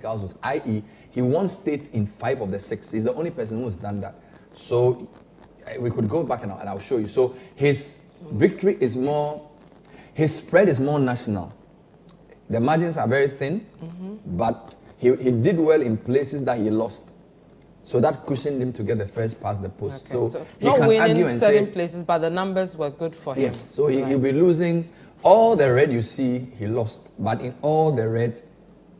zones, i.e., he won states in 5 of the 6. He's the only person who has done that. So we could go back and I'll show you. So his victory is more, his spread is more national. The margins are very thin, but he did well in places that he lost. So that cushioned him to get the first past the post. Okay, so he not can winning argue and certain say, places, but the numbers were good for him. yes, so he'll be losing. All the red you see, he lost. But in all the red,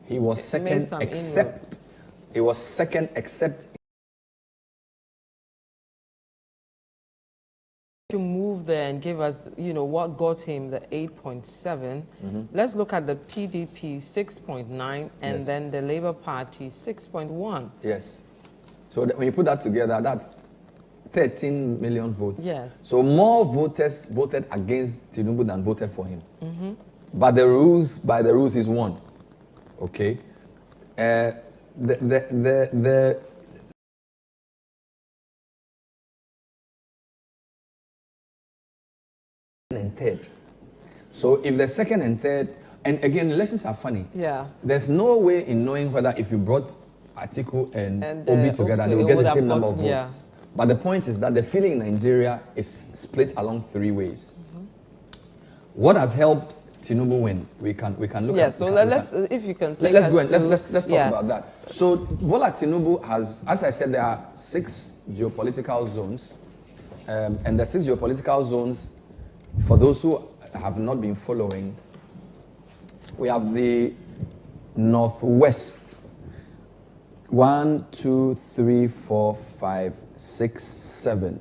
he was second, except to move there and give us, what got him the 8.7. Let's look at the PDP 6.9 and then the Labour Party 6.1. Yes. So when you put that together, that's 13 million votes. Yes. So more voters voted against Tinubu than voted for him. But by the rules, he's won. Okay. The and third. So if the second and third, and again, elections are funny. Yeah. There's no way in knowing whether if you brought Atiku and Obi together, they will get the same number of votes. Yeah. But the point is that the feeling in Nigeria is split along 3 ways. What has helped Tinubu win? We can look at. So let's if you can take let's go and let's talk about that. So Bola Tinubu has, as I said, there are 6 geopolitical zones, and the 6 geopolitical zones, for those who have not been following, we have the northwest. 1, 2, 3, 4, 5, 6, 7.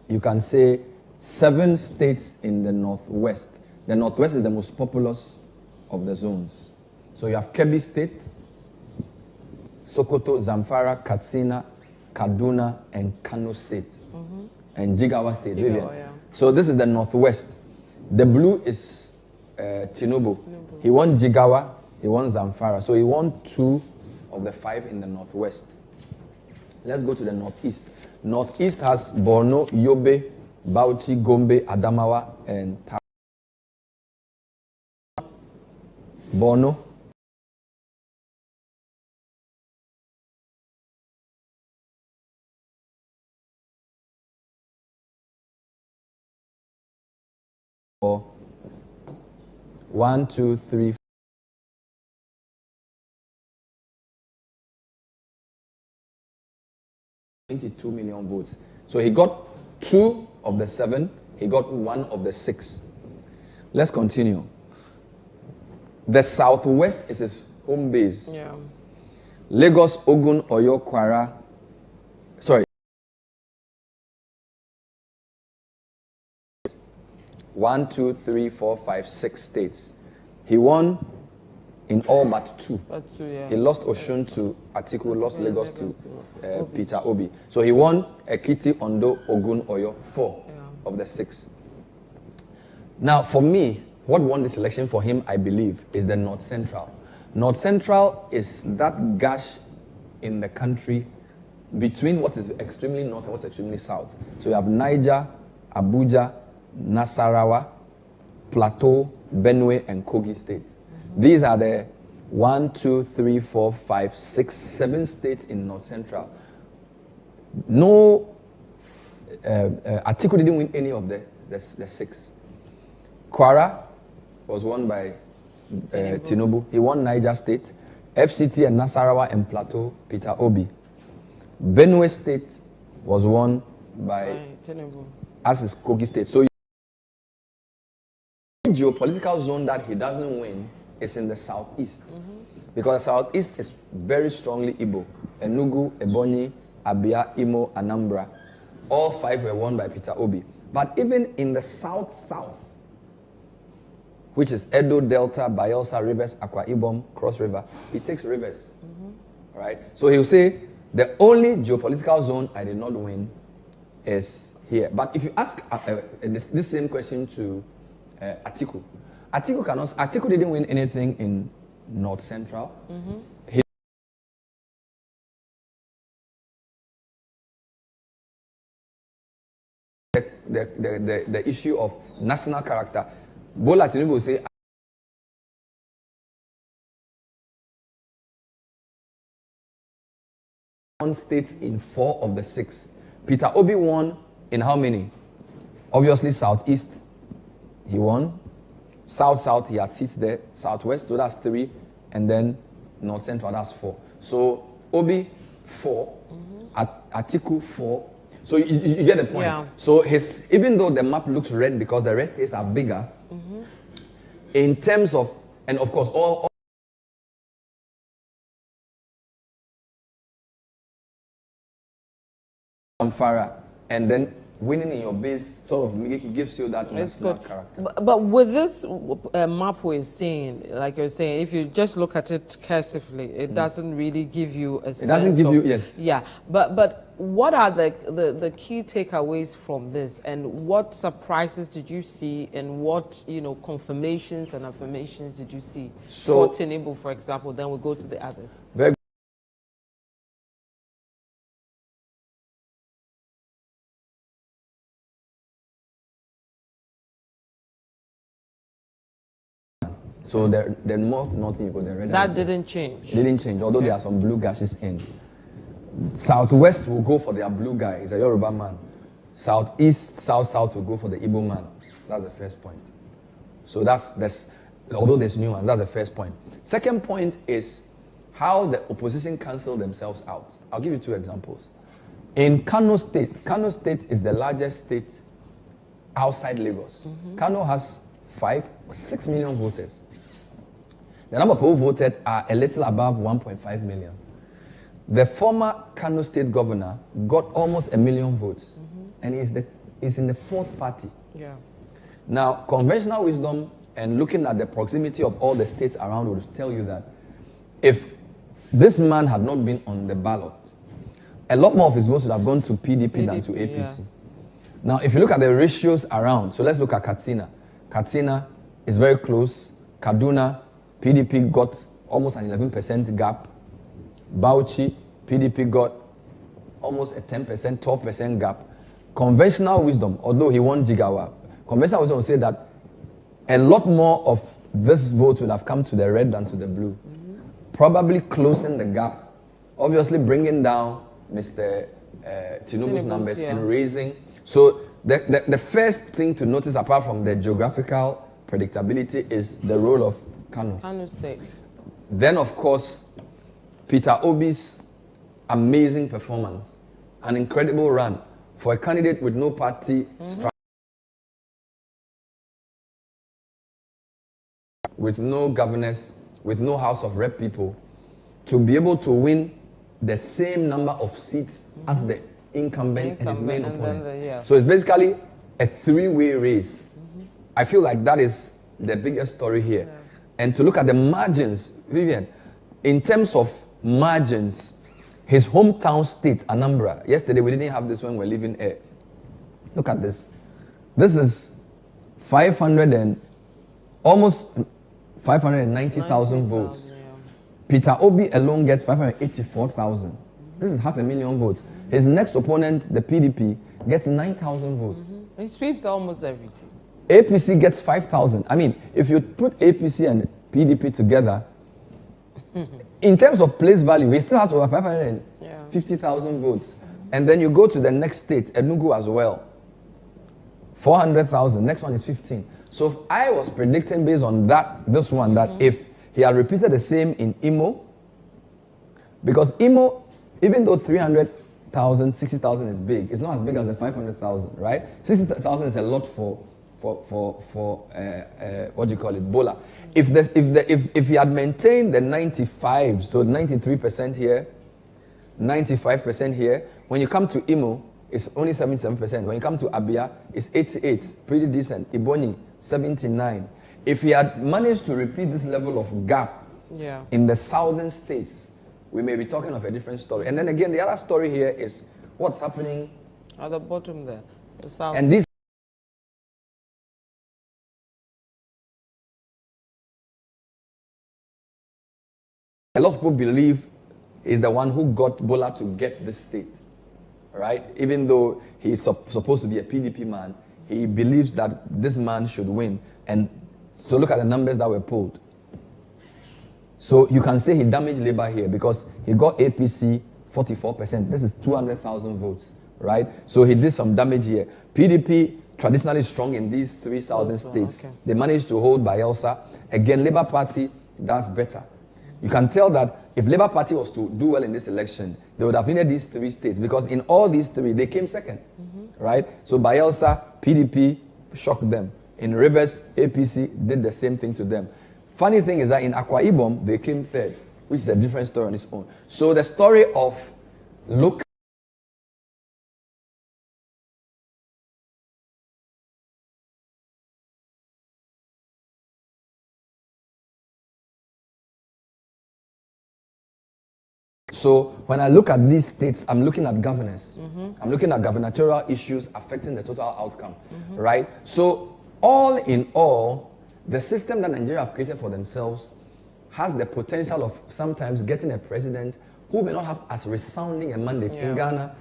You can say 7 states in the northwest. The northwest is the most populous of the zones. So you have Kebbi State, Sokoto, Zamfara, Katsina, Kaduna, and Kano State, and Jigawa State. Vivian. So this is the northwest. The blue is Tinubu. He won Jigawa, he won Zamfara. So he won 2 of the 5 in the northwest. Let's go to the northeast. Northeast has Borno, Yobe, Bauchi, Gombe, Adamawa, and Borno. Or 1, 2, 3, 22 million votes. So he got 2 of the 7, he got 1 of the 6. Let's continue. The southwest is his home base. Yeah. Lagos, Ogun, Oyo, Kwara. Sorry. 1, 2, 3, 4, 5, 6 states. He won in all but 2. He lost Oshun to Atiku, lost Lagos to Peter Obi. So he won Ekiti, Ondo, Ogun, Oyo, 4 of the 6. Now, for me, what won this election for him, I believe, is the North Central. North Central is that gash in the country between what is extremely north and what's extremely south. So you have Niger, Abuja, Nasarawa, Plateau, Benue, and Kogi states. These are the 1, 2, 3, 4, 5, 6, 7 states in North Central. No, Atiku didn't win any of the 6. Kwara was won by Tinubu. He won Niger State, FCT and Nasarawa and Plateau, Peter Obi. Benue State was won by Tinubu, as is Kogi State. So the geopolitical zone that he doesn't win is in the southeast. Because the southeast is very strongly Igbo. Enugu, Ebonyi, Abia, Imo, Anambra. All 5 were won by Peter Obi. But even in the south, which is Edo, Delta, Bayelsa, Rivers, Akwa Ibom, Cross River, he takes Rivers. Right? So he'll say, the only geopolitical zone I did not win is here. But if you ask this same question to Atiku, Atiku didn't win anything in North Central. The issue of national character. Bola Tinubu will say, won states in 4 of the 6. Peter Obi won in how many? Obviously, Southeast, he won. South, he has seats there. Southwest, so that's 3. And then North Central, that's 4. So Obi, 4. Atiku, 4. So you get the point. Yeah. So even though the map looks red because the red states are bigger, in terms of, and of course, all Farah, and then winning in your base sort of gives you that national character. But with this map we're seeing, like you're saying, if you just look at it carefully, it doesn't really give you a sense. It doesn't give you, yes. Yeah, but what are the key takeaways from this, and what surprises did you see, and what confirmations and affirmations did you see for Tinubu, for example? Then we'll go to the others. Very So the more nothing you go, the red. That didn't change. Didn't change, although there are some blue gashes in. Southwest will go for their blue guy, he's a Yoruba man. Southeast, South will go for the Igbo man. That's the first point. So that's although there's nuance, that's the first point. Second point is how the opposition cancel themselves out. I'll give you 2 examples. In Kano State is the largest state outside Lagos. Kano has 6 million voters. The number of people who voted are a little above 1.5 million. The former Kano State governor got almost 1 million votes, and he's in the 4th party. Yeah. Now, conventional wisdom and looking at the proximity of all the states around would tell you that if this man had not been on the ballot, a lot more of his votes would have gone to PDP than to APC. Yeah. Now, if you look at the ratios around, so let's look at Katsina. Katsina is very close. Kaduna, PDP got almost an 11% gap. Bauchi, PDP got almost a 10%, 12% gap. Conventional wisdom, although he won Jigawa, conventional wisdom will say that a lot more of this vote would have come to the red than to the blue. Probably closing the gap, obviously bringing down Mr. Tinubu's numbers and raising. So the first thing to notice, apart from the geographical predictability, is the role of Kano State. Then, of course, Peter Obi's amazing performance, an incredible run for a candidate with no party structure, with no governors, with no House of Rep people, to be able to win the same number of seats as the incumbent and his main opponent. So it's basically a 3-way race. I feel like that is the biggest story here. Yeah. And to look at the margins, Vivian, in terms of margins, his hometown state, Anambra, yesterday we didn't have this when we were leaving air. Look at this. This is almost 590,000 votes. Yeah. Peter Obi alone gets 584,000. This is 500,000 votes. His next opponent, the PDP, gets 9,000 votes. He sweeps almost everything. APC gets 5,000. I mean, if you put APC and PDP together, in terms of place value, he still has over 550,000 votes. And then you go to the next state, Enugu as well. 400,000. Next one is 15. So I was predicting based on that if he had repeated the same in Imo, because Imo, even though 300,000, 60,000 is big, it's not as big as the 500,000, right? 60,000 is a lot for what do you call it, Bola. If he had maintained the 95, so 93% here, 95% here, when you come to Imo, it's only 77%. When you come to Abia, it's 88, pretty decent. Ibonyi, 79. If he had managed to repeat this level of gap in the southern states, we may be talking of a different story. And then again, the other story here is what's happening at the bottom there, the south. And this a lot of people believe is the one who got Bola to get this state, right? Even though he's supposed to be a PDP man, he believes that this man should win. And so look at the numbers that were pulled. So you can say he damaged labor here because he got APC 44%. This is 200,000 votes, right? So he did some damage here. PDP, traditionally strong in these 3 southern states. Okay. They managed to hold Bayelsa. Again, Labour Party does better. You can tell that if Labour Party was to do well in this election, they would have needed these 3 states because in all these 3, they came second, right? So Bayelsa, PDP shocked them. In Rivers, APC did the same thing to them. Funny thing is that in Akwa Ibom, they came third, which is a different story on its own. So the story of local So when I look at these states, I'm looking at governors. I'm looking at gubernatorial issues affecting the total outcome, right? So all in all, the system that Nigeria have created for themselves has the potential of sometimes getting a president who may not have as resounding a mandate. In Ghana,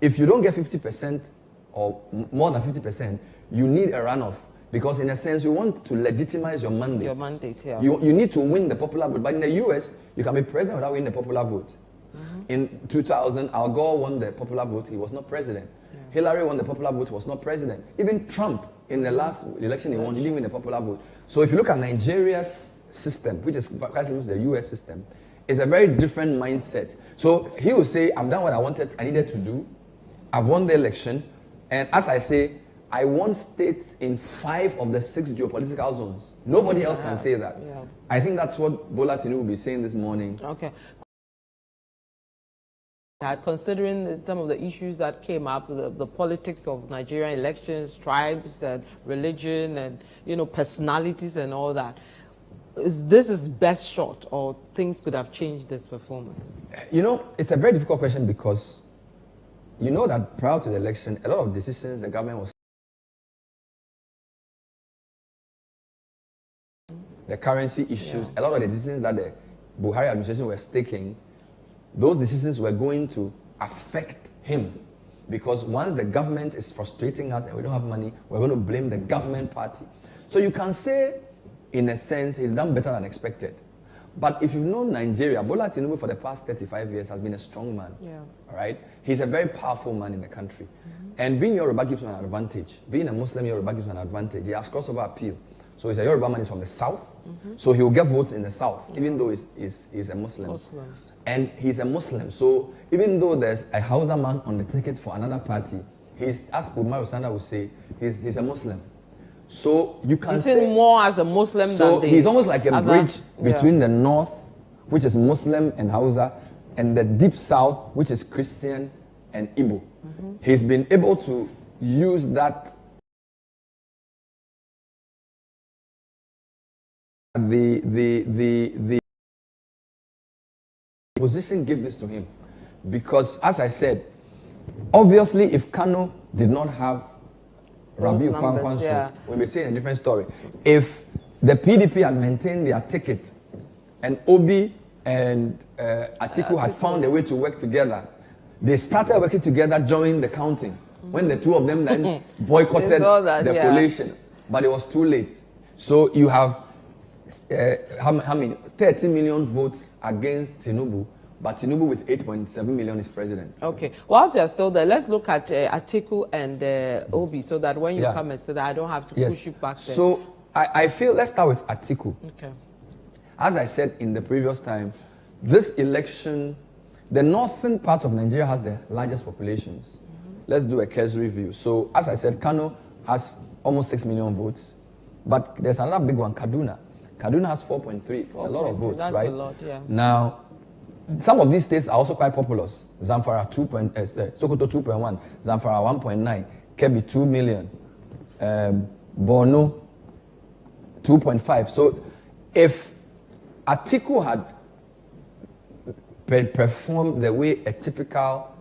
if you don't get 50% or more than 50%, you need a runoff. Because in a sense, you want to legitimize your mandate. Your mandate, yeah. You need to win the popular vote. But in the US, you can be president without winning the popular vote. In 2000, Al Gore won the popular vote. He was not president. Hillary won the popular vote. Was not president. Even Trump, in the last election he won, he didn't win the popular vote. So if you look at Nigeria's system, which is quite similar to the US system, it's a very different mindset. So he will say, I've done what I needed to do. I've won the election. And as I say, I won states in 5 of the 6 geopolitical zones. Nobody else can say that. I think that's what Bola Tinubu will be saying this morning. Okay. Considering some of the issues that came up, the politics of Nigerian elections, tribes and religion and, personalities and all that, this is best shot or things could have changed this performance? It's a very difficult question because you know that prior to the election, a lot of decisions the government was the currency issues, a lot of the decisions that the Buhari administration was taking, those decisions were going to affect him. Because once the government is frustrating us and we don't have money, we're going to blame the government party. So you can say, in a sense, he's done better than expected. But if you've known Nigeria, Bola Tinubu for the past 35 years has been a strong man. All right? He's a very powerful man in the country. And being Yoruba gives him an advantage. Being a Muslim Yoruba gives him an advantage. He has crossover appeal. So he's a Yoruba man, he's from the south. So he will get votes in the south, even though he's a Muslim. And he's a Muslim. So even though there's a Hausa man on the ticket for another party, he's, as Umar Sanda would say, he's a Muslim. So you can say more as a Muslim so than he's almost like a bridge between the north, which is Muslim and Hausa, and the deep south, which is Christian and Igbo. He's been able to use that the position gave this to him because, as I said, obviously if Kano did not have Rabiu Kwankwanso, we'll be saying a different story. If the PDP had maintained their ticket and Obi and Atiku had found a way to work together, they started working together during the counting when the two of them then boycotted the collation, but it was too late. So you have how many 30 million votes against Tinubu, but Tinubu with 8.7 million is president. Okay. Whilst you're still there, let's look at Atiku and Obi so that when you come and say that I don't have to push you back there. So I feel, let's start with Atiku. Okay. As I said in the previous time, this election, the northern part of Nigeria has the largest populations. Let's do a cursory view. So as I said, Kano has almost 6 million votes, but there's another big one, Kaduna. Kaduna has 4.3. It's a lot of votes, that's right? A lot, yeah. Now, some of these states are also quite populous. Zamfara Sokoto 2.1, Zamfara 1.9, Kebbi 2 million, Borno 2.5. So if Atiku had performed the way a typical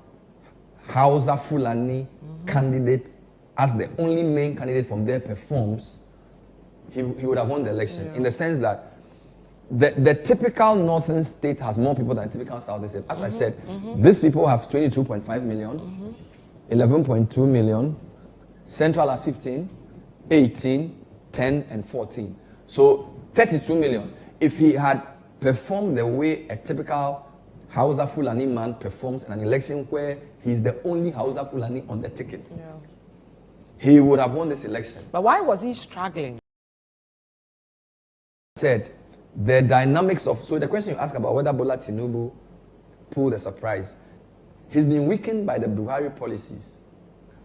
Hausa Fulani candidate, as the only main candidate from there performs, he would have won the election, in the sense that the typical northern state has more people than the typical southern state. As I said, these people have 22.5 million, 11.2 million, central has 15, 18, 10, and 14. So 32 million. If he had performed the way a typical Hausa Fulani man performs in an election where he's the only Hausa Fulani on the ticket, he would have won this election. But why was he struggling? Said the dynamics of, so the question you ask about whether Bola Tinubu pulled a surprise, he's been weakened by the Buhari policies.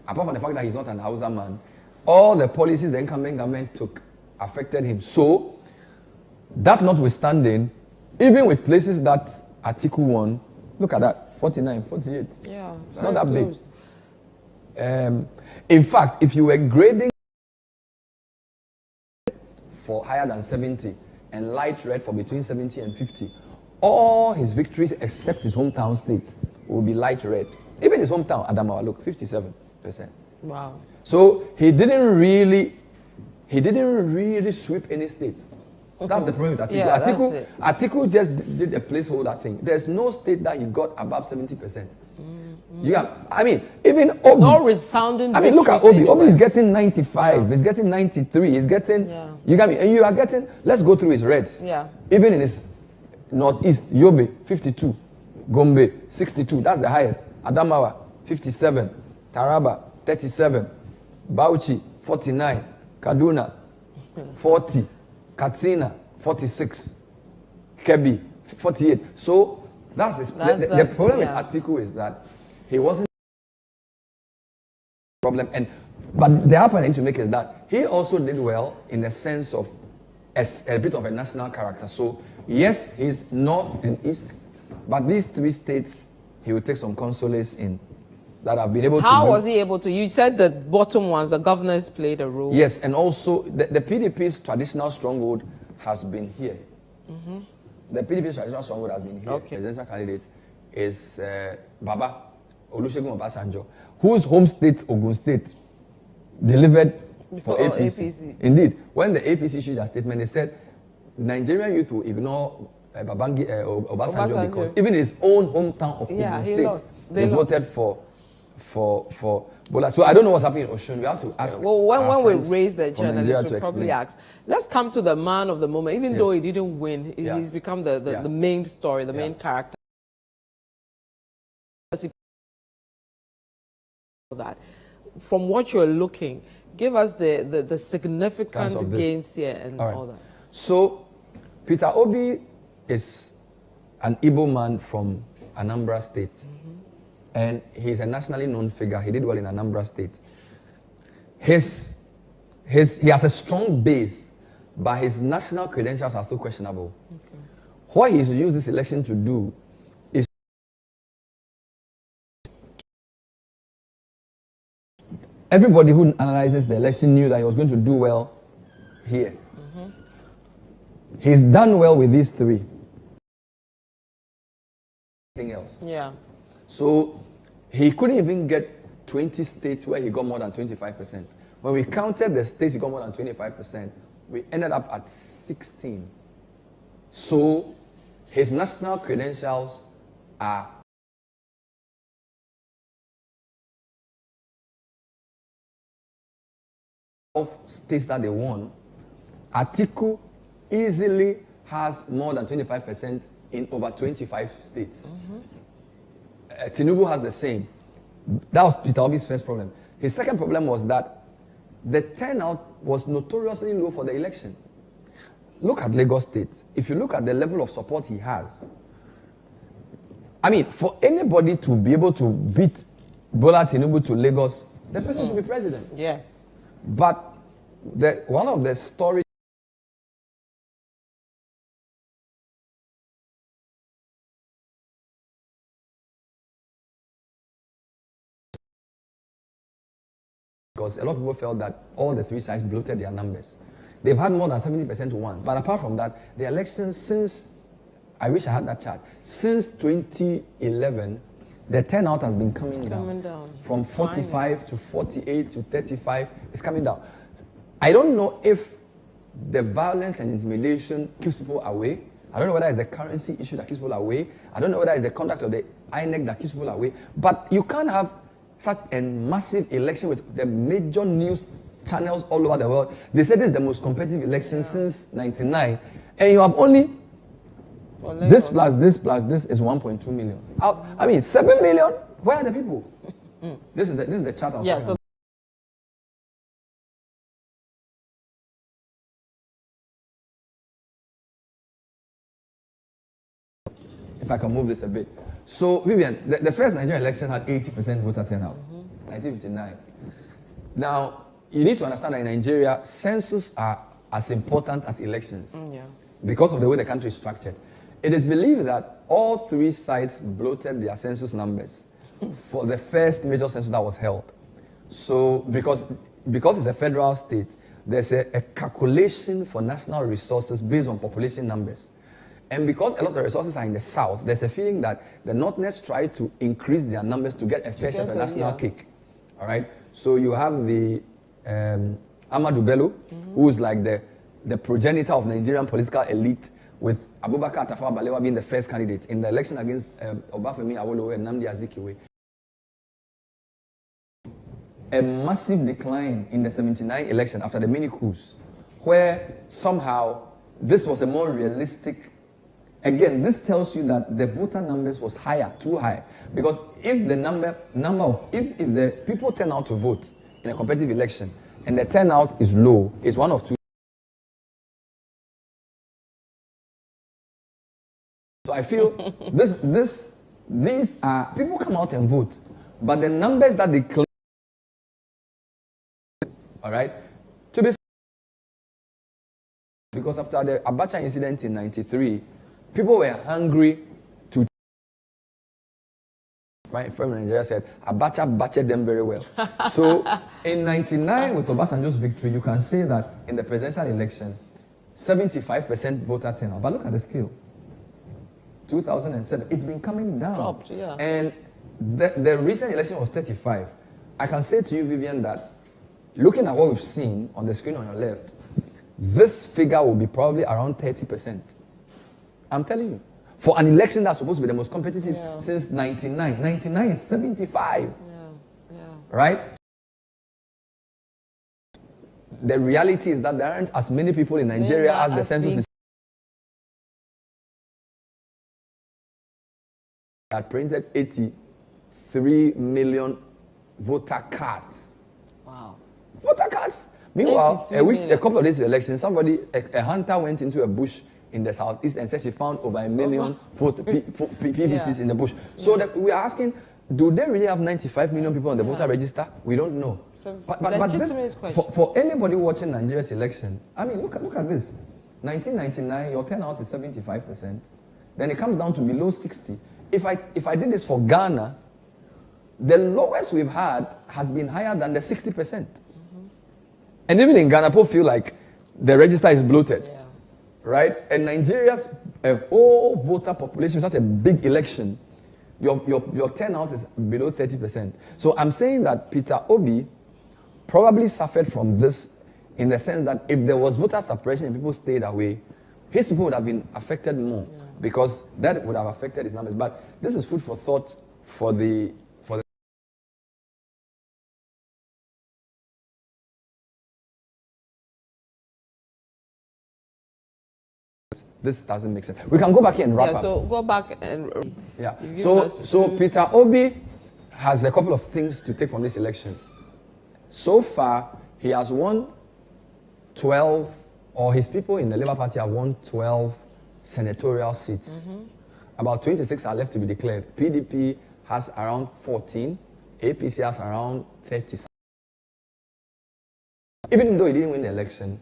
Apart from the fact that he's not an Hausa man, all the policies the incumbent government took affected him. So, that notwithstanding, even with places that Atiku won, look at that, 49, 48. Yeah, it's not that close. Big. In fact, if you were grading for higher than 70 and light red for between 70 and 50, all his victories except his hometown state will be light red. Even his hometown, Adamawa, look, 57%. Wow. So he didn't really sweep any state. That's the problem with Atiku. Yeah, Atiku just did a placeholder thing. There's no state that he got above 70%. I mean, even Obi. No resounding. I mean, look at Obi. Obi is getting 95. He's getting 93. He's getting. Yeah. You got me. And you are getting. Let's go through his reds. Yeah. Even in his northeast, Yobe 52, Gombe 62. That's the highest. Adamawa 57, Taraba 37, Bauchi 49, Kaduna 40, Katsina 46, Kebbi 48. So that's his. The problem with Atiku is that he wasn't problem, but the other point I need to make is that he also did well in the sense of a bit of a national character. So yes, he's north and east, but these three states he will take some consolace in that have been able to. How was he able to? You said the bottom ones, the governors played a role. Yes, and also the PDP's traditional stronghold has been here. Mm-hmm. The PDP's traditional stronghold has been here. Okay. The presidential candidate is Baba Olusegun Obasanjo, whose home state, Ogun State, delivered for APC. Indeed, when the APC issued their statement, they said Nigerian youth will ignore Obasanjo because even his own hometown of Ogun State, they voted for Bola. So I don't know what's happening in Osun. We have to ask. Well, when we raise the journalists, we'll probably ask. Let's come to the man of the moment. Even though he didn't win, he's become the main story, the main character. That, from what you're looking, give us the significant gains here and all that. So, Peter Obi is an Igbo man from Anambra State. Mm-hmm. And he's a nationally known figure. He did well in Anambra State. He has a strong base, but his national credentials are still questionable. Okay. What he's used this election to do is everybody who analyzes the election knew that he was going to do well here. Mm-hmm. He's done well with these three. Anything else? Yeah. So he couldn't even get 20 states where he got more than 25%. When we counted the states he got more than 25%, we ended up at 16. So his national credentials are of states that they won. Atiku easily has more than 25% in over 25 states. Mm-hmm. Tinubu has the same. That was Peter Obi's first problem. His second problem was that the turnout was notoriously low for the election. Look at Lagos State. If you look at the level of support he has, I mean, for anybody to be able to beat Bola Tinubu to Lagos, the person should be president. Yes. But one of the stories because a lot of people felt that all the three sides bloated their numbers. They've had more than 70% once. But apart from that, the elections since, I wish I had that chart, since 2011, the turnout has been coming down. From 45 to 48 to 35, it's coming down. I don't know if the violence and intimidation keeps people away. I don't know whether it's the currency issue that keeps people away. I don't know whether it's the conduct of the INEC that keeps people away. But you can't have such a massive election with the major news channels all over the world. They said this is the most competitive election since 1999, and you have only This plus this is 1.2 million. I mean, 7 million? Where are the people? This is the chart I was talking about. If I can move this a bit. So, Vivian, the first Nigerian election had 80% voter turnout, 1959. Now, you need to understand that in Nigeria, census are as important as elections because of the way the country is structured. It is believed that all three sides bloated their census numbers for the first major census that was held. So, because it's a federal state, there's a calculation for national resources based on population numbers. And because a lot of the resources are in the south, there's a feeling that the Northerners try to increase their numbers to get a fair share of the national cake. All right? So you have the Amadou Bello, who is like the progenitor of Nigerian political elite, with Abubakar Tafawa Balewa being the first candidate in the election against Obafemi Awolowo and Nnamdi Azikiwe. A massive decline in the 79 election after the mini coups, where somehow this was a more realistic. Again, this tells you that the voter numbers was higher, too high. Because if the if the people turn out to vote in a competitive election and the turnout is low, it's one of two. So I feel these are, people come out and vote, but the numbers that they claim, all right, to be, because after the Abacha incident in 93, people were hungry to. My friend in Nigeria said, Abacha batched them very well. So in 99, with Obasanjo's victory, you can say that in the presidential election, 75% voter turnout. But look at the scale. 2007, it's been coming down. Dropped, yeah. And the recent election was 35. I can say to you, Vivian, that looking at what we've seen on the screen on your left, this figure will be probably around 30%. I'm telling you. For an election that's supposed to be the most competitive since 99. 99 is 75. Right? The reality is that there aren't as many people in Nigeria as the census is. That printed 83 million voter cards. Wow. Voter cards. Meanwhile, a couple of days of election, a hunter went into a bush in the southeast and said she found over 1 million PVCs in the bush. So we are asking, do they really have 95 million people on the voter register? We don't know. So but this, for anybody watching Nigeria's election, I mean, look at this. 1999, your turnout is 75%. Then it comes down to below 60. If I did this for Ghana, the lowest we've had has been higher than the 60%. And even in Ghana, people feel like the register is bloated. Right? And Nigeria's whole voter population, such a big election, your turnout is below 30%. So I'm saying that Peter Obi probably suffered from this in the sense that if there was voter suppression and people stayed away, his people would have been affected more because that would have affected his numbers. But this is food for thought for the This doesn't make sense. We can go back here and wrap up. So go back and So Peter Obi has a couple of things to take from this election. So far, he has won 12, or his people in the Labour Party have won 12 senatorial seats. About 26 are left to be declared. PDP has around 14. APC has around 30. Even though he didn't win the election,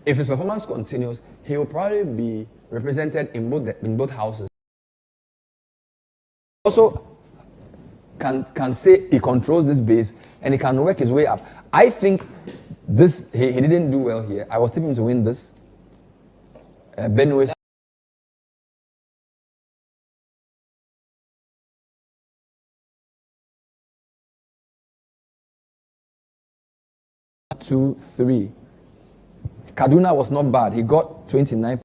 if his performance continues, he will probably be represented in both houses. Also, can say he controls this base and he can work his way up. I think this he didn't do well here. I was tipping to win this. Benue. 2, 3. Kaduna was not bad. He got 29%.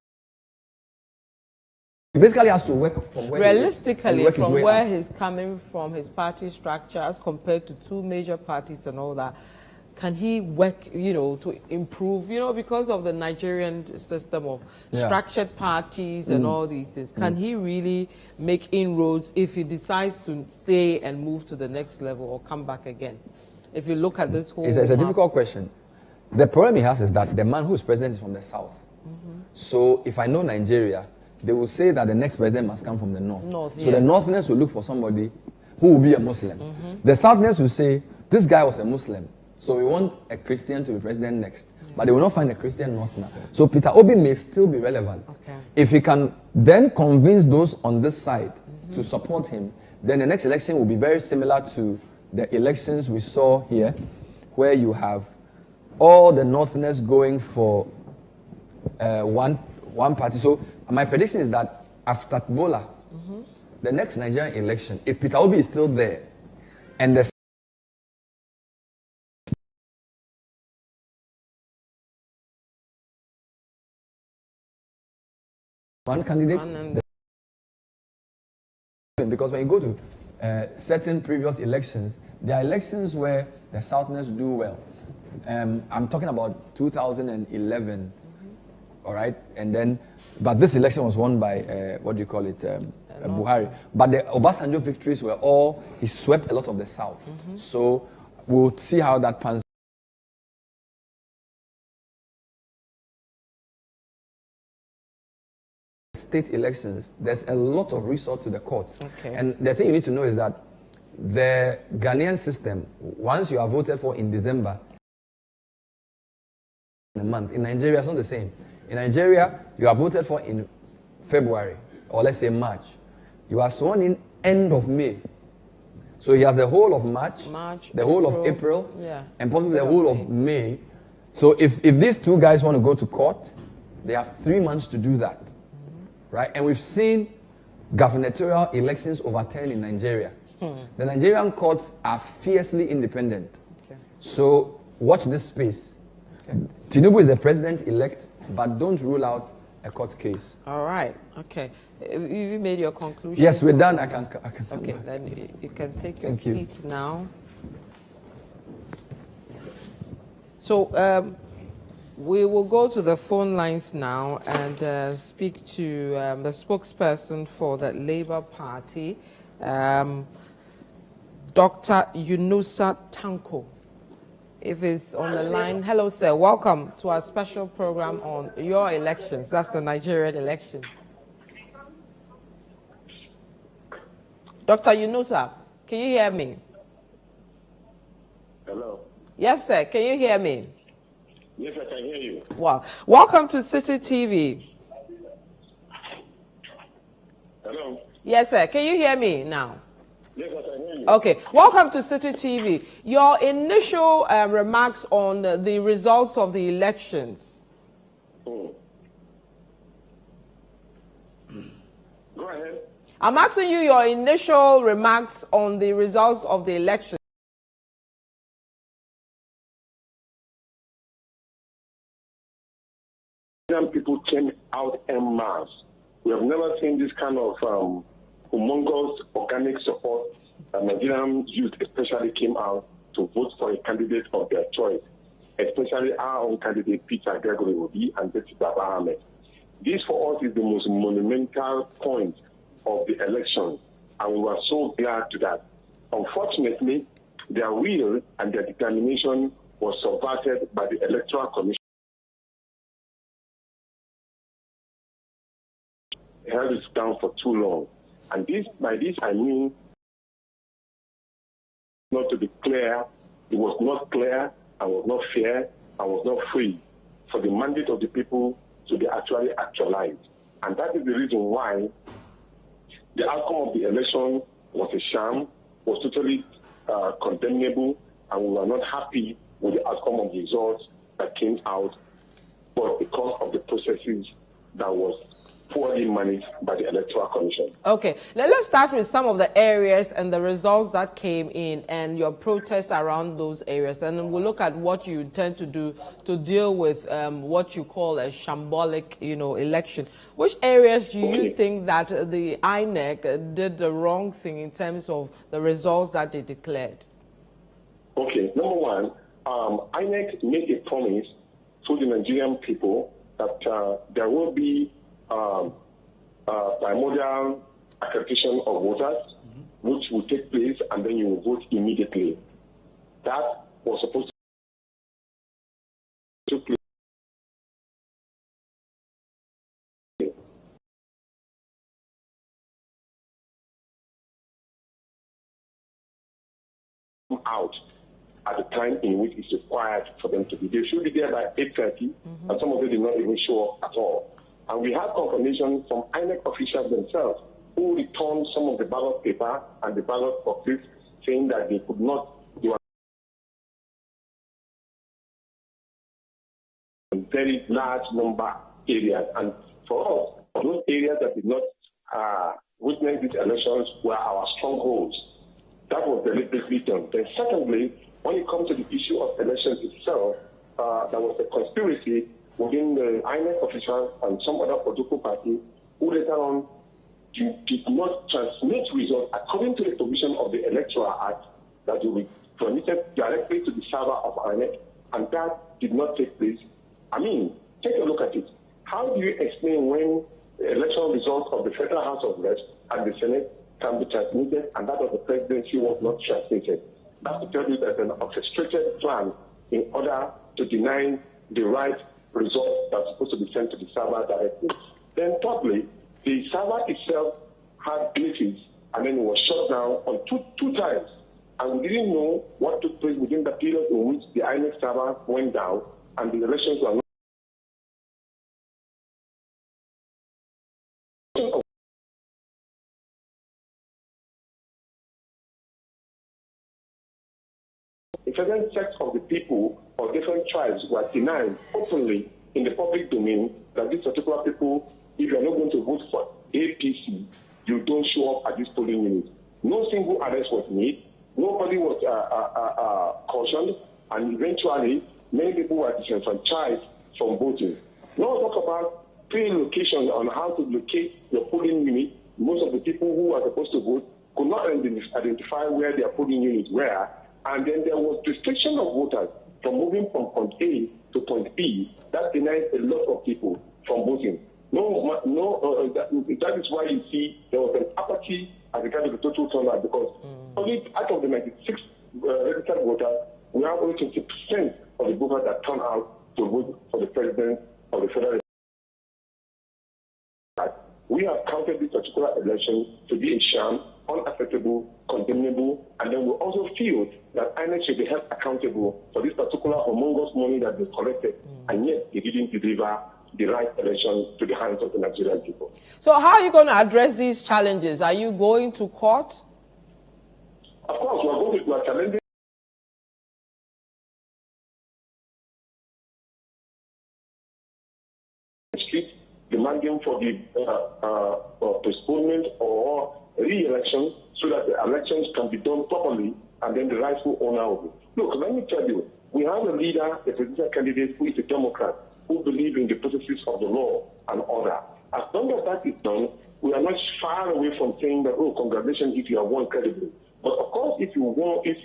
He basically has to work from where realistically from where he's coming from, his party structure as compared to two major parties and all that. Can he work, to improve, because of the Nigerian system of structured parties and all these things? Can he really make inroads if he decides to stay and move to the next level or come back again? If you look at this whole... It's a difficult question. The problem he has is that the man who's president is from the south. So if I know Nigeria, they will say that the next president must come from the north. So the northerners will look for somebody who will be a Muslim. The southerners will say, this guy was a Muslim, so we want a Christian to be president next. But they will not find a Christian northerner. So Peter Obi may still be relevant. If he can then convince those on this side to support him, then the next election will be very similar to the elections we saw here, where you have all the northerners going for one party. So my prediction is that after Bola, the next Nigerian election, if Peter Obi is still there, and the one candidate, because when you go to certain previous elections, there are elections where the Southerners do well. I'm talking about 2011, all right, and then, but this election was won by Buhari. But the Obasanjo victories were all, he swept a lot of the South. So we'll see how that pans. State elections, there's a lot of resort to the courts. And the thing you need to know is that the Ghanaian system, once you are voted for in December, in a month. In Nigeria, it's not the same. In Nigeria, you are voted for in February, or let's say March. You are sworn in end of May. So he has the whole of March, the whole of April, and possibly the whole of May. So if these two guys want to go to court, they have 3 months to do that. Right? And we've seen gubernatorial elections overturned in Nigeria. The Nigerian courts are fiercely independent. So watch this space. Tinubu is the president-elect, but don't rule out a court case. All right. Okay. You made your conclusion. Yes, we're done. I can okay, then you can take your seat now. So we will go to the phone lines now and speak to the spokesperson for the Labour Party, Dr. Yunusa Tanko. If it's on the line, hello, sir. Welcome to our special program on your elections. That's the Nigerian elections. Dr. Yunusa, can you hear me? Hello. Yes, sir. Can you hear me? Yes, I can hear you. Wow. Welcome to Citi TV. Hello. Yes, sir. Can you hear me now? Yes, I can hear you. Okay. Welcome to Citi TV. Your initial remarks on the results of the elections. Go ahead. I'm asking you your initial remarks on the results of the election. People came out en masse. We have never seen this kind of humongous organic support. Nigerian youth especially came out to vote for a candidate of their choice, especially our own candidate, Peter Obi and Betty Baba Ahmed. This for us is the most monumental point of the election, and we are so glad to that. Unfortunately, their will and their determination was subverted by the Electoral Commission. Held it down for too long. And by this I mean not to be clear, it was not clear, and was not fair, and was not free for the mandate of the people to be actually actualized. And that is the reason why the outcome of the election was a sham, was totally condemnable, and we were not happy with the outcome of the results that came out, but because of the processes that was poorly managed by the Electoral Commission. Okay, let's start with some of the areas and the results that came in and your protests around those areas. And then we'll look at what you intend to do to deal with what you call a shambolic, election. Which areas do you think that the INEC did the wrong thing in terms of the results that they declared? Okay, number one, INEC made a promise to the Nigerian people that there will be primordial accreditation of voters, which will take place, and then you will vote immediately. That was supposed to take place out at the time in which it's required for them to be. They should be there by 8:30, and some of them did not even show up at all. And we have confirmation from INEC officials themselves who returned some of the ballot paper and the ballot boxes, saying that they could not do a very large number areas. And for us, those areas that did not witness these elections were our strongholds. That was deliberately done. Then secondly, when it comes to the issue of elections itself, there was a conspiracy within the INEC officials and some other political parties who later on did not transmit results according to the provision of the Electoral Act that will be transmitted directly to the server of INEC, and that did not take place. I mean, take a look at it. How do you explain when the election results of the Federal House of Reps and the Senate can be transmitted and that of the presidency was not transmitted? That's to tell you that an orchestrated plan in order to deny the right results that's supposed to be sent to the server directly. Then thirdly, the server itself had glitches and then it was shut down on two times. And we didn't know what took place within the period in which the INEC server went down and the elections were not. Different sects of the people or different tribes were denied openly in the public domain that these particular people, if you are not going to vote for APC, you don't show up at this polling unit. No single arrest was made. Nobody was cautioned, and eventually many people were disenfranchised from voting. Now talk about pre-location on how to locate your polling unit. Most of the people who are supposed to vote could not identify where their polling units were. And then there was restriction of voters from moving from point A to point B. That denied a lot of people from voting. That is why you see there was an apathy as regards to the total turnout, because only out of the 96 registered voters, we have only 20% of the voters that turn out to vote for the president of the federal. We have counted this particular election to be a sham, unacceptable, condemnable, and then we also feel that INEC should be held accountable for this particular humongous money that they collected, and yet they didn't deliver the right election to the hands of the Nigerian people. So how are you going to address these challenges? Are you going to court? Of course, we are challenging the street, demanding for the postponement or re-election so that the elections can be done properly and then the rightful owner of it. Look, let me tell you, we have a leader, a presidential candidate who is a Democrat, who believes in the processes of the law and order. As long as that is done, we are not far away from saying that, oh, congratulations if you have won credibly. But of course, if you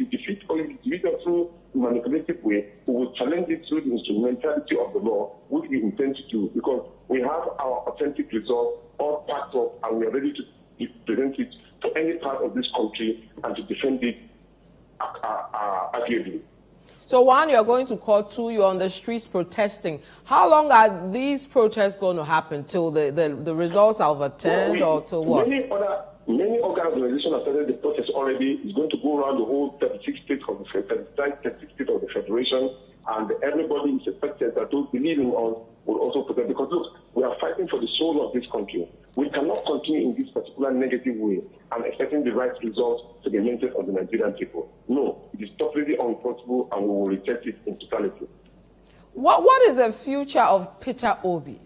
defeat or if you defeat it through a manipulative way, we will challenge it through the instrumentality of the law, which we intend to do, because we have our authentic results all packed up and we are ready to present it to any part of this country and to defend it accurately. So one, you're going to court, two, you're on the streets protesting. How long are these protests going to happen? Till the results are overturned, or till what? Many organizations have started the protest already. It's going to go around the whole 36 states of the Federation, and everybody is expected that those believing us will also protest. Because look, we are fighting for the soul of this country. We cannot continue in this particular negative way and expecting the right results to be maintained on the Nigerian people. No, it is totally impossible, and we will reject it in totality. What is the future of Peter Obi?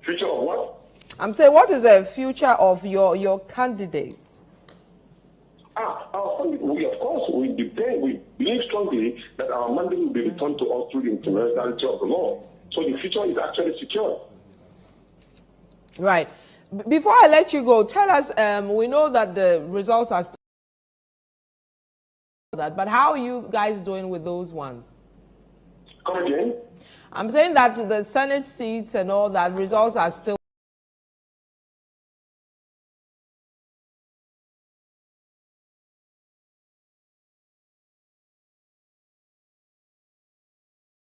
Future of what? I'm saying, what is the future of your candidates? We believe strongly that our mandate will be returned to us through the implementality of the law. So the future is actually secure. Right. Before I let you go, tell us, we know that the results are still that, but how are you guys doing with those ones? Come again? I'm saying that the Senate seats and all that results are still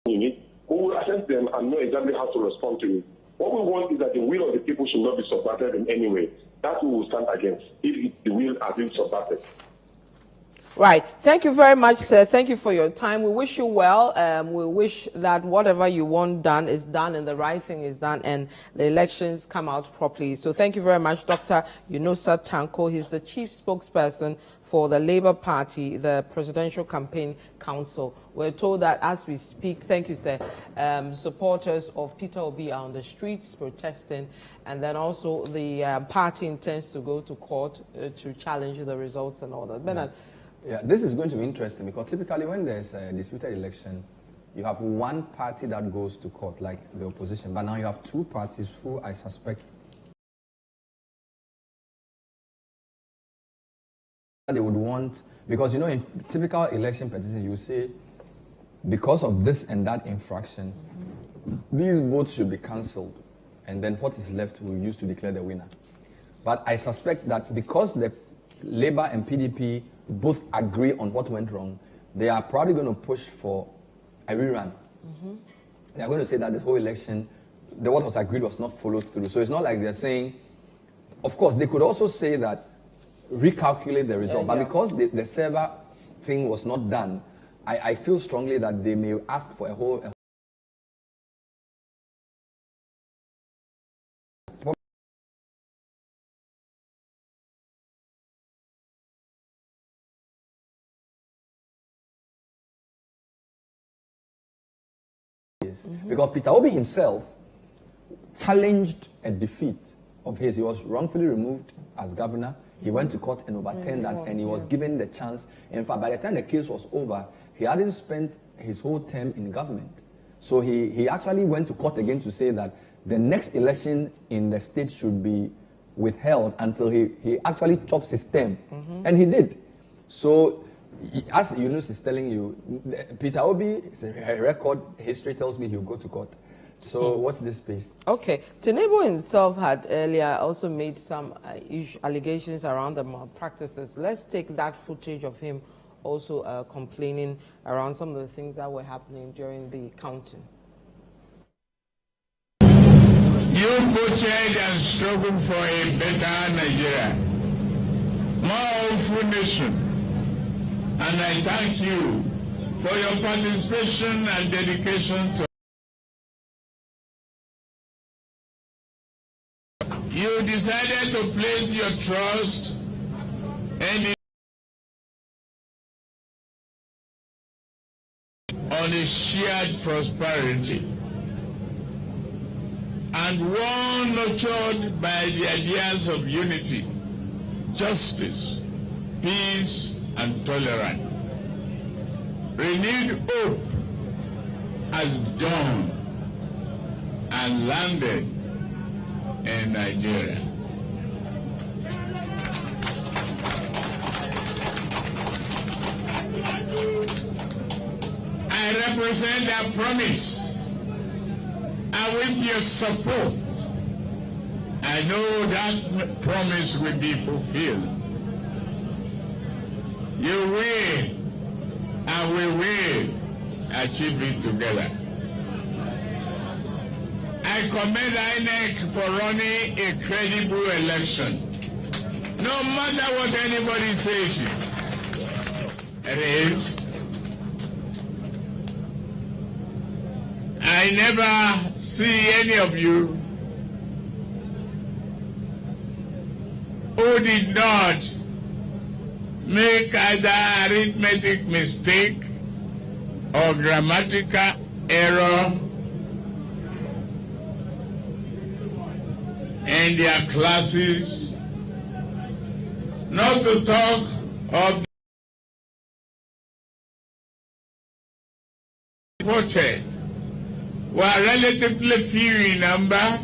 who will assess them and know exactly how to respond to it. What we want is that the will of the people should not be subverted in any way. That we will stand against if the will has been subverted. right. Thank you very much, sir. Thank you for your time. We wish you well. We wish that whatever you want done is done and the right thing is done and the elections come out properly. So thank you very much, Dr. Yunusa Tanko. He's the chief spokesperson for the Labour Party, the Presidential Campaign Council. We're told that as we speak, thank you, sir, supporters of Peter Obi are on the streets protesting, and then also the party intends to go to court to challenge the results and all that. Bernard. Yeah, this is going to be interesting because typically when there's a disputed election, you have one party that goes to court, like the opposition, but now you have two parties who I suspect they would want, because in typical election petitions you say because of this and that infraction, these votes should be cancelled, and then what is left we'll use to declare the winner. But I suspect that because the Labour and PDP both agree on what went wrong, they are probably going to push for a rerun. They are going to say that the whole election, what was agreed was not followed through. So it's not like they're saying, of course, they could also say that recalculate the result, but because the server thing was not done, I feel strongly that they may ask for a whole because Peter Obi himself challenged a defeat of his. He was wrongfully removed as governor. He went to court and overturned that, and he was given the chance. In fact, by the time the case was over, he hadn't spent his whole term in government. So he actually went to court again to say that the next election in the state should be withheld until he actually chops his term. And he did. So as Yunus is telling you, Peter Obi, record history tells me he'll go to court. So watch this space. Okay. Tinubu himself had earlier also made some allegations around the malpractices. Let's take that footage of him also complaining around some of the things that were happening during the counting. You voted and struggled for a better Nigeria, more hopeful nation. And I thank you for your participation and dedication to. You decided to place your trust on a shared prosperity, and one nurtured by the ideas of unity, justice, peace, and tolerance. Renewed hope has dawned and landed in Nigeria. I represent that promise, and with your support, I know that promise will be fulfilled. You will, and we will achieve it together. I commend INEC for running a credible election. No matter what anybody says, it is. I never see any of you who did not make either arithmetic mistake or grammatical error and their classes, not to talk of the reported, were relatively few in number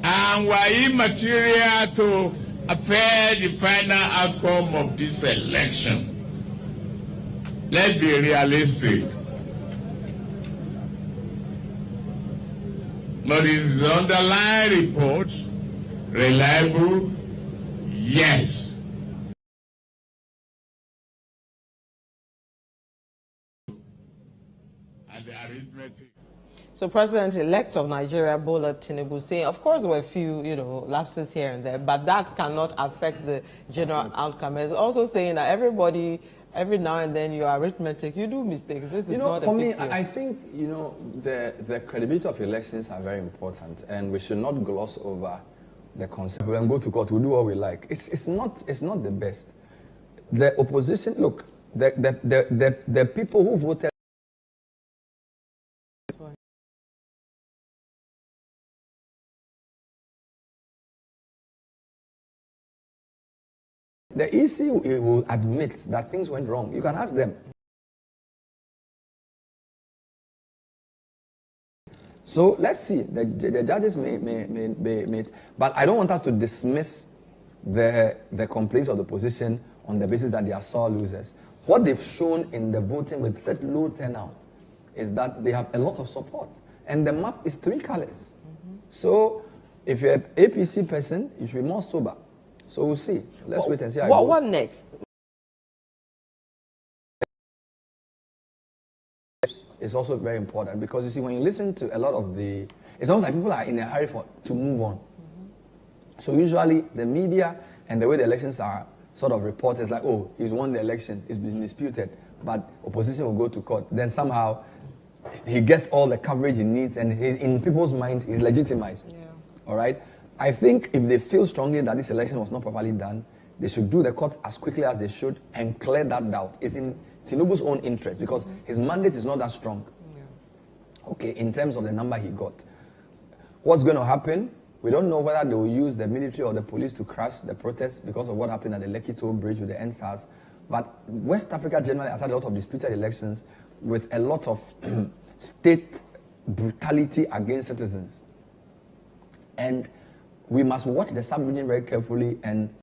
and were immaterial to affect the final outcome of this election. Let's be realistic. But is the underlying report reliable? Yes. And the arithmetic. So President-elect of Nigeria, Bola Tinubu, saying, of course, there were a few, lapses here and there, but that cannot affect the general outcome. He's also saying that everybody, every now and then, your arithmetic, you do mistakes. This is not for a me, big deal. I think, the credibility of elections are very important, and we should not gloss over the concept. We can go to court, we'll do what we like. It's not the best. The opposition, look, the people who voted the EC will admit that things went wrong. You can ask them. So let's see. The judges may, but I don't want us to dismiss the complaints of the opposition on the basis that they are sore losers. What they've shown in the voting with such low turnout is that they have a lot of support, and the map is 3 colors. So if you're an APC person, you should be more sober. So we'll see. Let's wait and see how it goes. What next? It's also very important because you see, when you listen to a lot of it's almost like people are in a hurry to move on. So usually the media and the way the elections are sort of reported is like, oh, he's won the election, it's been disputed, but opposition will go to court. Then somehow he gets all the coverage he needs, and in people's minds, he's legitimized. Yeah. All right? I think if they feel strongly that this election was not properly done, they should do the court as quickly as they should and clear that doubt. It's in Tinubu's own interest because his mandate is not that strong. Yeah. Okay, in terms of the number he got. What's going to happen? We don't know whether they will use the military or the police to crush the protests because of what happened at the Lekki Toll Bridge with the NSAS. But West Africa generally has had a lot of disputed elections with a lot of state brutality against citizens. And we must watch the sub-region very carefully and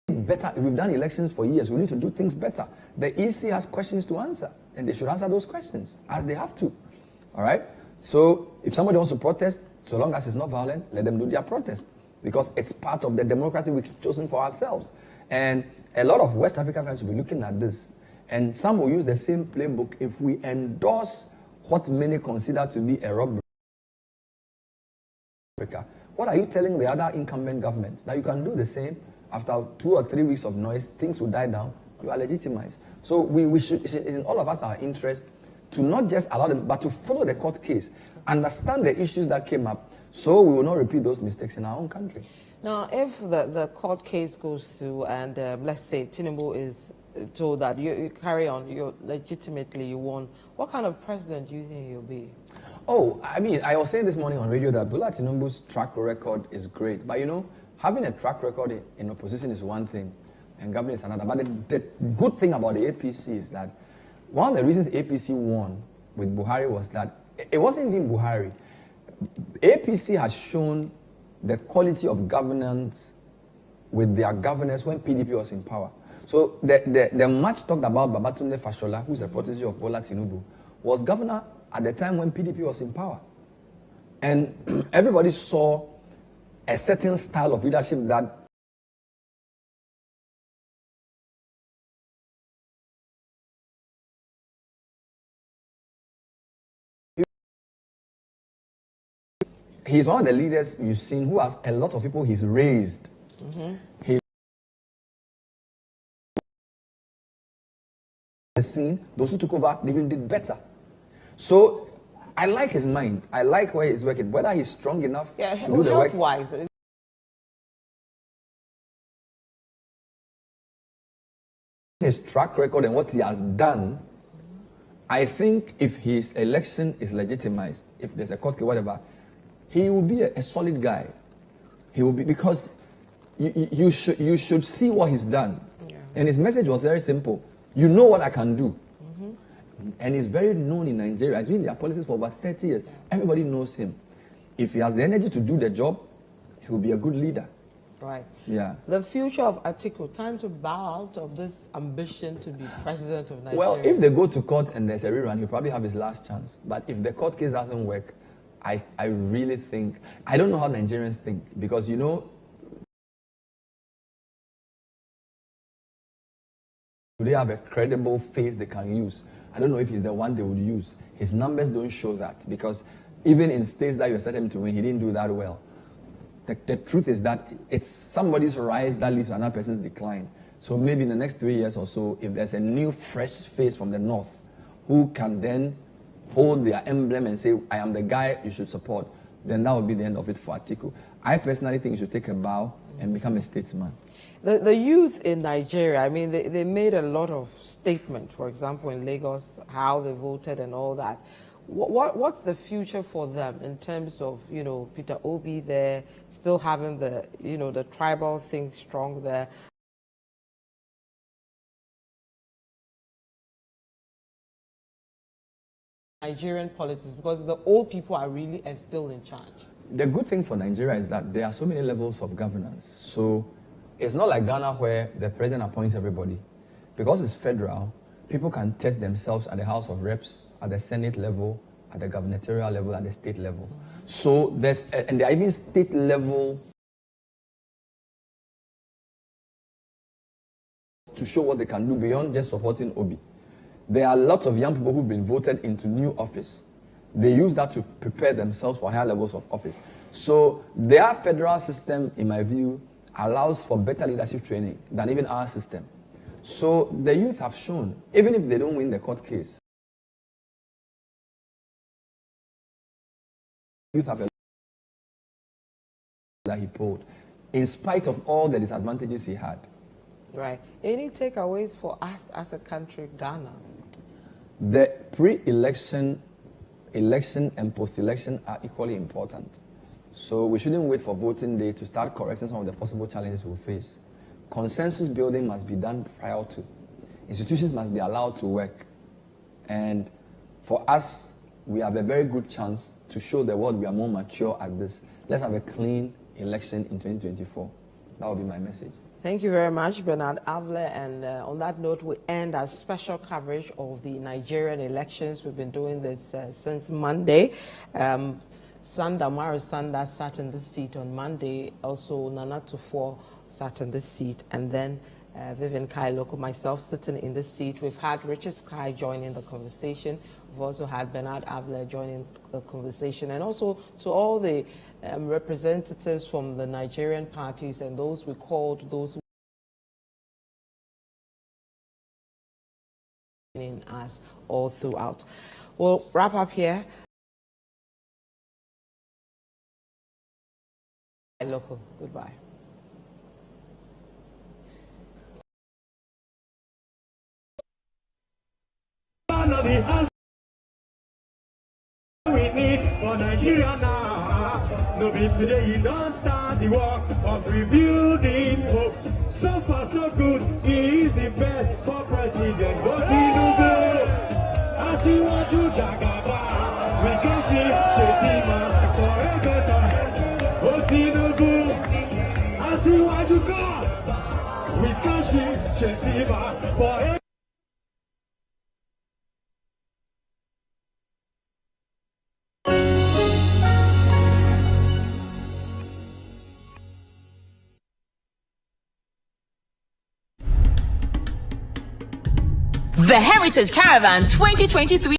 better. We've done elections for years. We need to do things better. The EC has questions to answer, and they should answer those questions as they have to. All right? So if somebody wants to protest, so long as it's not violent, let them do their protest because it's part of the democracy we've chosen for ourselves. And a lot of West African countries will be looking at this. And some will use the same playbook if we endorse what many consider to be a robbery. What are you telling the other incumbent governments? That you can do the same after 2 or 3 weeks of noise, things will die down, you are legitimized. So we should, it's in all of us our interest to not just allow them, but to follow the court case, understand the issues that came up, so we will not repeat those mistakes in our own country. Now, if the court case goes through and let's say Tinubu is told that you carry on, legitimately you won, what kind of president do you think you'll be? Oh, I mean, I was saying this morning on radio that Bola Tinubu's track record is great. But having a track record in opposition is one thing, and government is another. But the good thing about the APC is that one of the reasons APC won with Buhari was that it wasn't even Buhari. APC has shown the quality of governance with their governors when PDP was in power. So the much talked about Babatunde Fashola, who's a protege of Bola Tinubu, was governor at the time when PDP was in power. And everybody saw a certain style of leadership that he's one of the leaders you've seen who has a lot of people he's raised. He's seen those who took over, they even did better. So I like his mind. I like where he's working. Whether he's strong enough to do the work. Health-wise, his track record and what he has done, I think if his election is legitimized, if there's a court case, whatever, he will be a solid guy. He will be, because you should see what he's done. Yeah. And his message was very simple. You know what I can do. And he's very known in Nigeria. He's been in their politics for about 30 years. Everybody knows him. If he has the energy to do the job, he will be a good leader. Right. Yeah. The future of Atiku, time to bow out of this ambition to be president of Nigeria. Well, if they go to court and there's a rerun, he'll probably have his last chance. But if the court case doesn't work, I really think, I don't know how Nigerians think, because, you know, do they have a credible face they can use? I don't know if he's the one they would use. His numbers don't show that, because even in states that you expect him to win, he didn't do that well. The truth is that it's somebody's rise that leads to another person's decline. So maybe in the next 3 years or so, if there's a new fresh face from the north who can then hold their emblem and say, I am the guy you should support, then that would be the end of it for Atiku. I personally think he should take a bow and become a statesman. The youth in Nigeria, I mean, they made a lot of statement, for example, in Lagos, how they voted and all that. What's the future for them in terms of, you know, Peter Obi there, still having the, you know, the tribal thing strong there? Nigerian politics, because the old people are really and still in charge. The good thing for Nigeria is that there are so many levels of governance. So it's not like Ghana where the president appoints everybody. Because it's federal, people can test themselves at the House of Reps, at the Senate level, at the gubernatorial level, at the state level. So there's, and there are even state level to show what they can do beyond just supporting Obi. There are lots of young people who've been voted into new office. They use that to prepare themselves for higher levels of office. So their federal system, in my view, allows for better leadership training than even our system. So the youth have shown, even if they don't win the court case, youth have a that he pulled, in spite of all the disadvantages he had. Right. Any takeaways for us as a country, Ghana? The pre-election, election, and post-election are equally important. So we shouldn't wait for voting day to start correcting some of the possible challenges we'll face. Consensus building must be done prior to. Institutions must be allowed to work. And for us, we have a very good chance to show the world we are more mature at this. Let's have a clean election in 2024. That will be my message. Thank you very much, Bernard Avle. And on that note, we end our special coverage of the Nigerian elections. We've been doing this since Monday. Sanda Sanda sat in this seat on Monday. Also, Nana Tufo sat in this seat. And then Vivian Kailoko, myself, sitting in this seat. We've had Richard Sky joining the conversation. We've also had Bernard Avle joining the conversation. And also to all the representatives from the Nigerian parties and those we called, those in us all throughout. We'll wrap up here. Local, goodbye. We need for Nigeria now. No be today you don't start the work of rebuilding hope. So far so good, he is the best for President Bola Tinubu. I see what you jagaba. We can Shetima for a better Bola Tinubu. I see what you got. We can Shetima for a The Heritage Caravan 2023.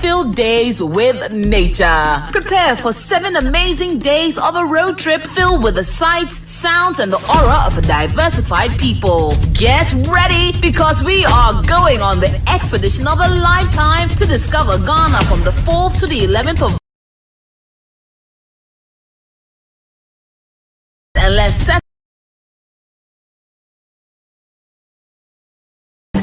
Filled days with nature. Prepare for 7 amazing days of a road trip filled with the sights, sounds, and the aura of a diversified people. Get ready, because we are going on the expedition of a lifetime to discover Ghana from the 4th to the 11th of and let's set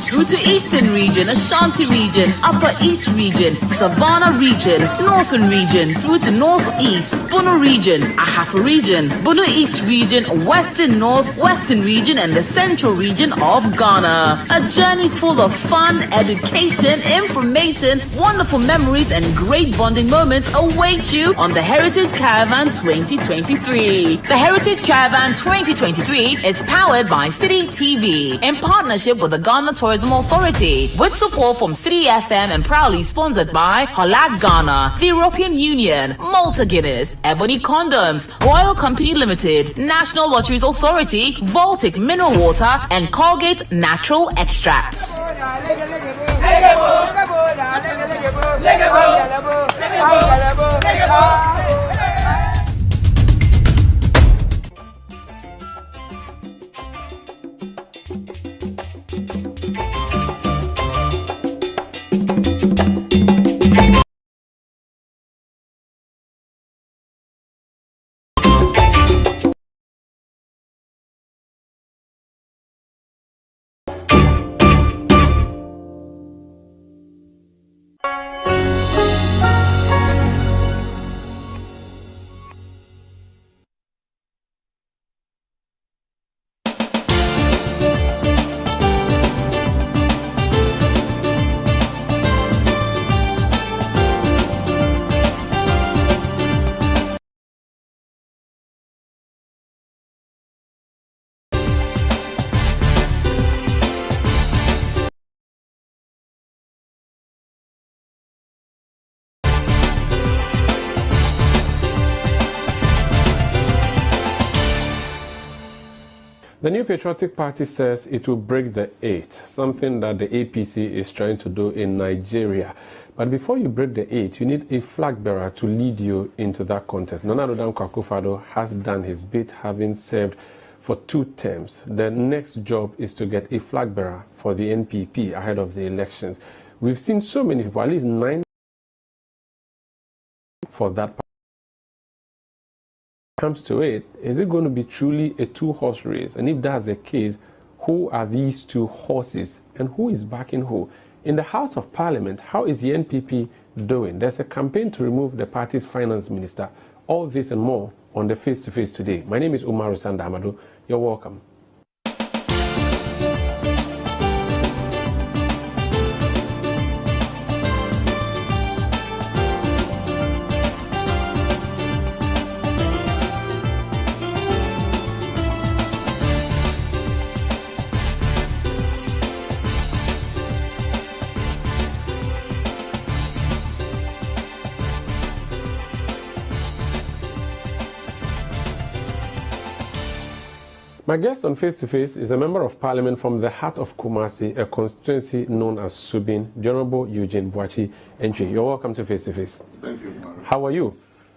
through to Eastern Region, Ashanti Region, Upper East Region, Savannah Region, Northern Region, through to Northeast, Bono Region, Ahafa Region, Bono East Region, Western North, Western Region, and the Central Region of Ghana. A journey full of fun, education, information, wonderful memories, and great bonding moments await you on the Heritage Caravan 2023. The Heritage Caravan 2023 is powered by Citi TV in partnership with the Ghana Tourism Authority, with support from Citi FM and proudly sponsored by Holak Ghana, the European Union, Malta Guinness, Ebony Condoms, Royal Company Limited, National Lotteries Authority, Baltic Mineral Water, and Colgate Natural Extracts. The New Patriotic Party says it will break the 8, something that the APC is trying to do in Nigeria. But before you break the 8, you need a flag bearer to lead you into that contest. Nana Addo Dankwa Akufo-Addo has done his bit, having served for 2 terms. The next job is to get a flag bearer for the NPP ahead of the elections. We've seen so many people, at least 9 for that party. Comes to it, is it going to be truly a 2-horse race? And if that's the case, who are these 2 horses and who is backing who? In the House of Parliament, how is the NPP doing? There's a campaign to remove the party's finance minister. All this and more on the Face to Face today. My name is Umaru Sandamadu. You're welcome. My guest on Face to Face is a member of parliament from the heart of Kumasi, a constituency known as Subin, the Honorable Eugene Boachi Entry. You're welcome to Face to Face. Thank you, Mario. How are you?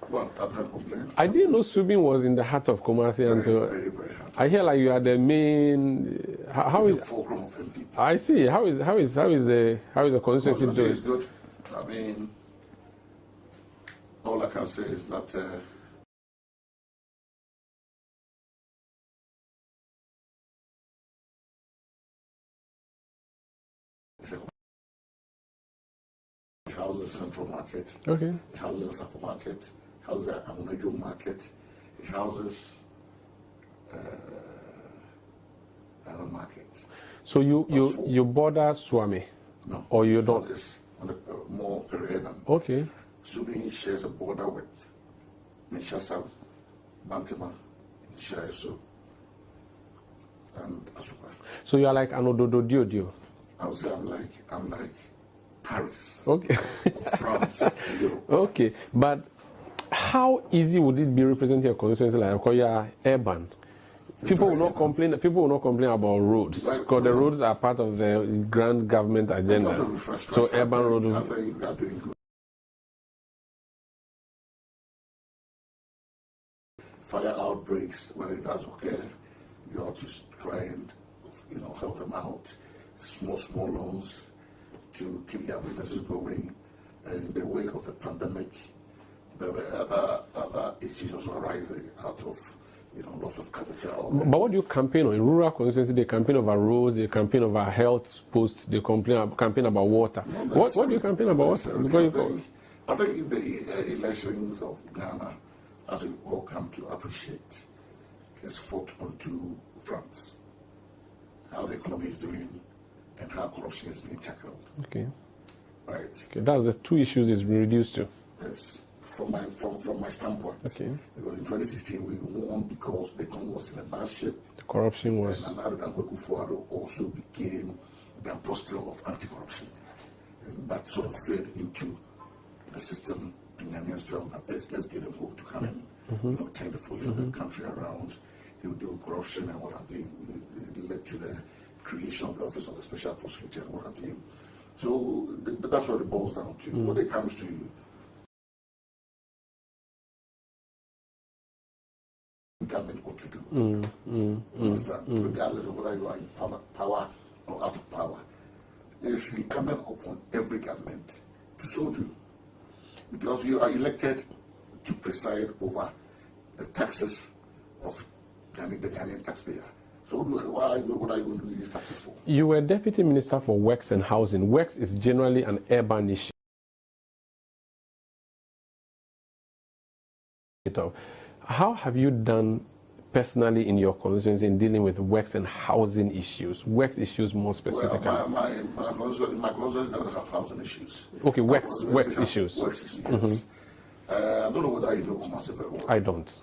Well, I can't complain. I didn't know Subin was in the heart of Kumasi until Very, very happy. I hear like you are the main. How is the fulcrum of NPP. I see. How is the constituency doing? It's good. I mean, all I can say is that it houses Central Market. Okay. It houses South Market. It houses the Amunejo Market. It houses Iron Market. So you border Swami? No. Or you don't? It's on the more period. Okay. Subin shares a border with Misha South, Bantima, Shaisu, and Asuka. So you are like Anododo Diodio? I would say I'm like Paris. Okay. France, Europe. Okay. But how easy would it be representing a constituency like Okoya urban? People will not complain. People will not complain about roads because the roads are part of the grand government agenda. So urban roads. I think we are doing good. Fire outbreaks when it does occur, you have to try and help them out. Small loans to keep their businesses going. And in the wake of the pandemic, there were other issues also arising out of loss of capital. But what do you campaign on? In rural constituency, they campaign over roads, they campaign over health posts, they campaign about water. What do you campaign about water? I think the elections of Ghana, as we all come to appreciate, is fought on two fronts. How the economy is doing and how corruption is being tackled. Okay. Right. Okay, that's the two issues it's been reduced to. Yes. From my standpoint. Okay. Because in 2016 we won because the economy was in a bad shape. The corruption was. And Atiku also became the apostle of anti-corruption. And that sort of fed into the system, and Ghanaians felt that let's get them hope to come and turn the fortune of the country around. He would deal with corruption and what have you. It led to the creation of the Office of the Special Prosecutor and what have you. So but that's what it boils down to. When it comes to government, what to do, understand? Regardless of whether you are in power or out of power, it is incumbent upon every government to so do. Because you are elected to preside over the taxes of the Ghanaian taxpayer. So what are you going to use these taxes for? You were Deputy Minister for Works and Housing. Works is generally an urban issue. How have you done personally in your constituency in dealing with works and housing issues? Works issues more specifically. Well, my constituency doesn't have housing issues. Okay, works issues. Works issues, yes. I don't know whether you know Kumasi very well. I don't.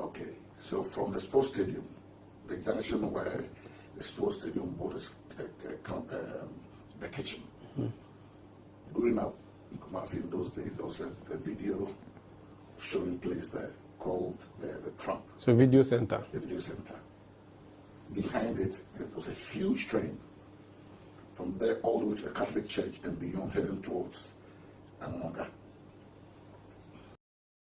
Okay, so from the sports stadium, the junction where the sports stadium borders the kitchen. Growing up in Kumasi in those days, there was a video showing place there called the Trump. So video center. The video center. Behind it, it was a huge train. From there all the way to the Catholic Church and beyond, heading towards Amonga.